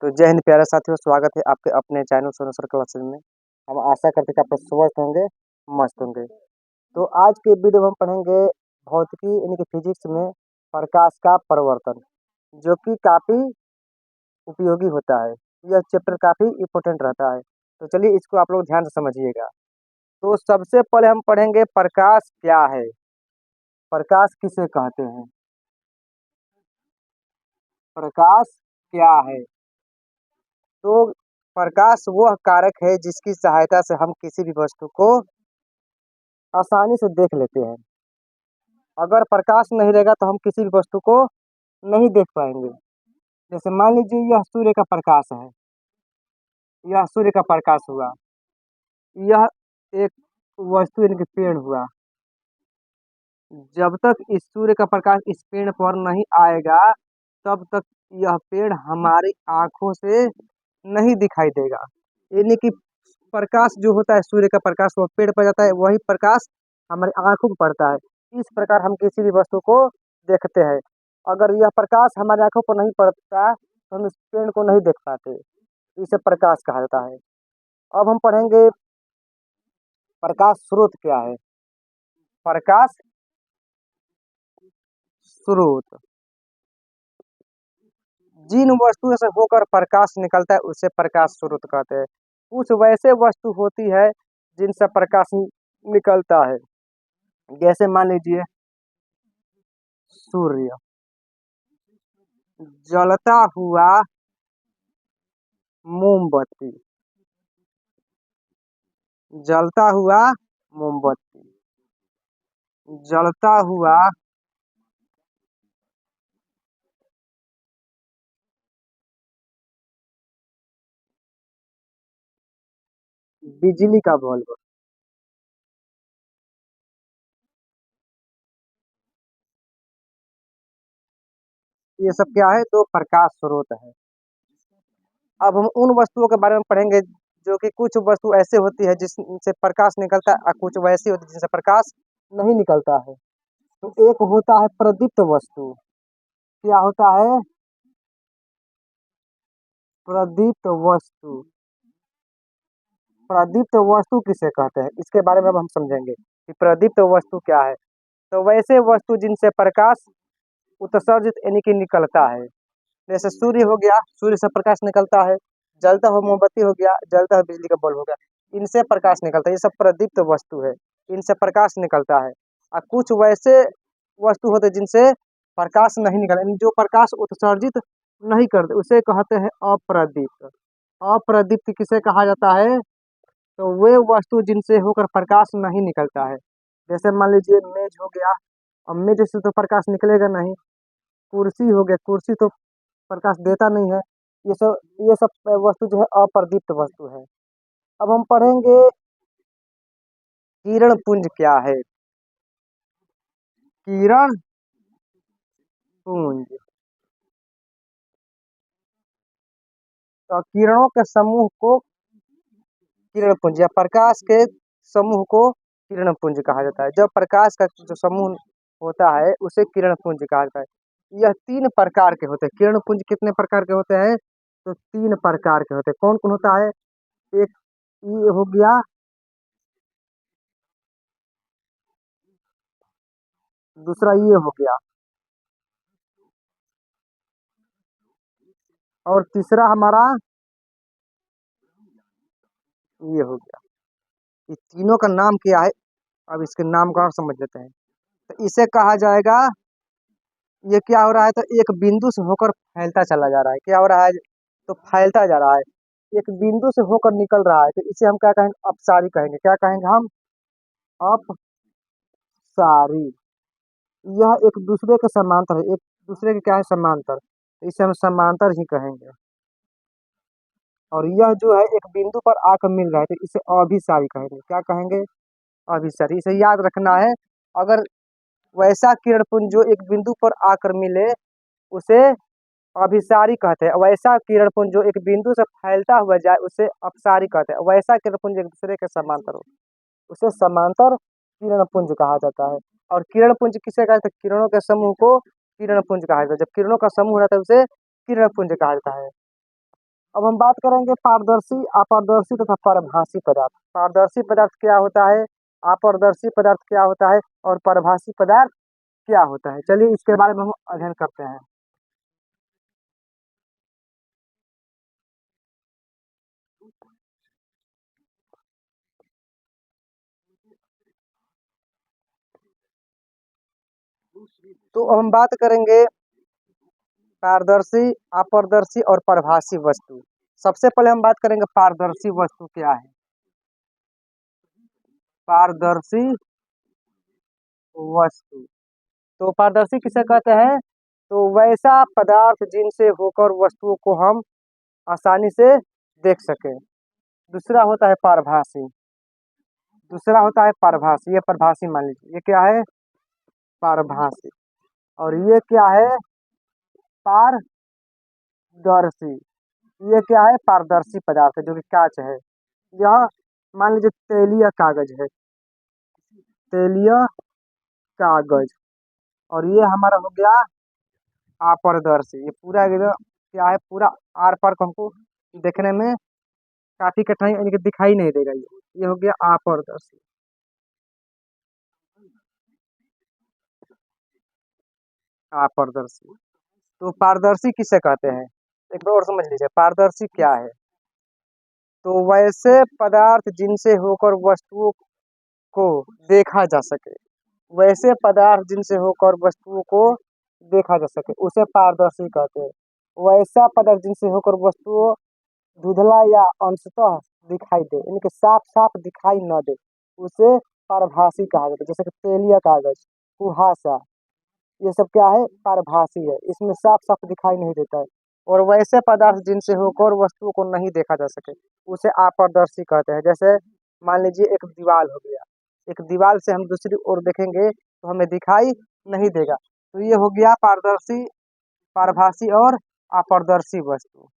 तो जय हिंद प्यारे साथियों, स्वागत है आपके अपने चैनल सोनू सर क्लासेस में। हम आशा करते हैं कि आप लोग स्वस्थ होंगे, मस्त होंगे। तो आज के वीडियो में हम पढ़ेंगे भौतिकी यानी कि फिजिक्स में प्रकाश का परिवर्तन, जो कि काफ़ी उपयोगी होता है। यह चैप्टर काफ़ी इम्पोर्टेंट रहता है। तो चलिए इसको आप लोग ध्यान से समझिएगा। तो सबसे पहले हम पढ़ेंगे प्रकाश क्या है, प्रकाश किसे कहते हैं। प्रकाश क्या है? तो प्रकाश वह कारक है जिसकी सहायता से हम किसी भी वस्तु को आसानी से देख लेते हैं। अगर प्रकाश नहीं रहेगा तो हम किसी भी वस्तु को नहीं देख पाएंगे। जैसे मान लीजिए यह सूर्य का प्रकाश है, यह सूर्य का प्रकाश हुआ, यह एक वस्तु यानी कि पेड़ हुआ। जब तक इस सूर्य का प्रकाश इस पेड़ पर नहीं आएगा तब तक यह पेड़ हमारी आंखों से नहीं दिखाई देगा। यानी कि प्रकाश जो होता है, सूर्य का प्रकाश वो पेड़ पर जाता है, वही प्रकाश हमारी आंखों में पड़ता है। इस प्रकार हम किसी भी वस्तु को देखते हैं। अगर यह प्रकाश हमारी आंखों पर नहीं पड़ता तो हम इस पेड़ को नहीं देख पाते। इसे प्रकाश कहा जाता है। अब हम पढ़ेंगे प्रकाश स्रोत क्या है। प्रकाश स्रोत जिन वस्तुओं से होकर प्रकाश निकलता है उसे प्रकाश स्रोत कहते हैं। कुछ वैसे वस्तु होती है जिनसे प्रकाश निकलता है। जैसे मान लीजिए सूर्य, जलता हुआ मोमबत्ती, जलता हुआ मोमबत्ती, जलता हुआ बिजली का बल्ब। ये सब क्या है? तो प्रकाश स्रोत है। अब हम उन वस्तुओं के बारे में पढ़ेंगे जो कि कुछ वस्तु ऐसे होती है जिससे प्रकाश निकलता है और कुछ वैसी होती है जिनसे प्रकाश नहीं निकलता है। तो एक होता है प्रदीप्त वस्तु। क्या होता है? प्रदीप्त वस्तु। प्रदीप्त वस्तु किसे कहते हैं, इसके बारे में अब हम समझेंगे कि प्रदीप्त वस्तु क्या है। तो वैसे वस्तु जिनसे प्रकाश उत्सर्जित यानी कि निकलता है। जैसे सूर्य हो गया, सूर्य से प्रकाश निकलता है। जलता हुआ मोमबत्ती हो गया, जलता हुआ बिजली का बल्ब हो गया। इनसे प्रकाश निकलता है, ये सब प्रदीप्त वस्तु है। इनसे प्रकाश निकलता है। और कुछ वैसे वस्तु होते हैं जिनसे प्रकाश नहीं निकलता, यानी जो प्रकाश उत्सर्जित नहीं करते उसे कहते हैं अप्रदीप्त। अप्रदीप्त किसे कहा जाता है? तो वे वस्तु जिनसे होकर प्रकाश नहीं निकलता है। जैसे मान लीजिए मेज हो गया, अब मेज से तो प्रकाश निकलेगा नहीं। कुर्सी हो गया, कुर्सी तो प्रकाश देता नहीं है। ये सब वस्तु जो है अप्रदीप्त वस्तु है। अब हम पढ़ेंगे किरण पुंज क्या है। किरण पुंज, तो किरणों के समूह को किरण पुंज या प्रकाश के समूह को किरण पुंज कहा जाता है। जब प्रकाश का जो समूह होता है उसे किरण पुंज कहा जाता है। यह 3 प्रकार के होते हैं। किरण पुंज कितने प्रकार के होते हैं? तो 3 प्रकार के होते हैं। कौन कौन होता है? एक ये हो गया, दूसरा ये हो गया, और तीसरा हमारा ये हो गया। ये तीनों का नाम क्या है? अब इसके नाम का और समझ लेते हैं। तो इसे कहा जाएगा, ये क्या हो रहा है? तो एक बिंदु से होकर फैलता चला जा रहा है। क्या हो रहा है? तो फैलता जा रहा है, एक बिंदु से होकर निकल रहा है। तो इसे हम क्या कहेंगे? अपसारी कहेंगे। क्या कहेंगे हम? अपसारी। यह एक दूसरे के समांतर है, एक दूसरे के क्या है? समांतर। तो इसे हम समांतर ही कहेंगे। और यह जो है एक बिंदु पर आकर मिल रहा है तो इसे अभिसारी कहेंगे। क्या कहेंगे? अभिसारी। इसे याद रखना है। अगर वैसा किरण पुंज जो एक बिंदु पर आकर मिले उसे अभिसारी कहते हैं। वैसा किरण पुंज जो एक बिंदु से फैलता हुआ जाए उसे अपसारी कहते हैं। वैसा किरण पुंज एक दूसरे के समांतर हो उसे समांतर किरण पुंज कहा जाता है। और किरण पुंज किसे कहते हैं? किरणों के समूह को किरण पुंज कहा जाता है। जब किरणों का समूह रहता है उसे किरण पुंज कहा जाता है। अब हम बात करेंगे पारदर्शी, अपारदर्शी तथा परभासी पदार्थ। पारदर्शी पदार्थ क्या होता है, अपारदर्शी पदार्थ क्या होता है और परभासी पदार्थ क्या होता है, चलिए इसके बारे में हम अध्ययन करते हैं। तो अब हम बात करेंगे पारदर्शी, अपारदर्शी और परभासी वस्तु। सबसे पहले हम बात करेंगे पारदर्शी वस्तु क्या है। पारदर्शी वस्तु, तो पारदर्शी किसे कहते हैं, तो वैसा पदार्थ जिनसे होकर वस्तुओं को हम आसानी से देख सकें। दूसरा होता है पारभासी, दूसरा होता है परभासी, ये परभासी मान लीजिए, ये क्या है, पारभासी। और ये क्या है, पारदर्शी। ये क्या है, पारदर्शी पदार्थ है जो कि कांच है। यह मान लीजिए तेलीय कागज है, तेलीय कागज। और ये हमारा हो गया अपारदर्शी, ये पूरा एकदम क्या है, पूरा आर पार को हमको देखने में काफी कठिनाई, यानी कि दिखाई नहीं देगा। ये हो गया अपारदर्शी। अपारदर्शी, तो पारदर्शी किसे कहते हैं, एक बार और समझ लीजिए पारदर्शी क्या है। तो वैसे पदार्थ जिनसे होकर वस्तुओं को देखा जा सके, वैसे पदार्थ जिनसे होकर वस्तुओं को देखा जा सके उसे पारदर्शी कहते हैं। वैसा पदार्थ जिनसे होकर वस्तुओं धुंधला या अंशतः दिखाई दे, यानी कि साफ साफ दिखाई न दे, उसे पारभासी कहा जाता है। जैसे कि तेलीय कागज, कुहासा, ये सब क्या है, पारभासी है, इसमें साफ साफ दिखाई नहीं देता है। और वैसे पदार्थ जिनसे होकर वस्तुओं को नहीं देखा जा सके उसे अपारदर्शी कहते हैं। जैसे मान लीजिए एक दीवार हो गया, एक दीवार से हम दूसरी ओर देखेंगे तो हमें दिखाई नहीं देगा। तो ये हो गया पारदर्शी, पारभासी और अपारदर्शी वस्तु।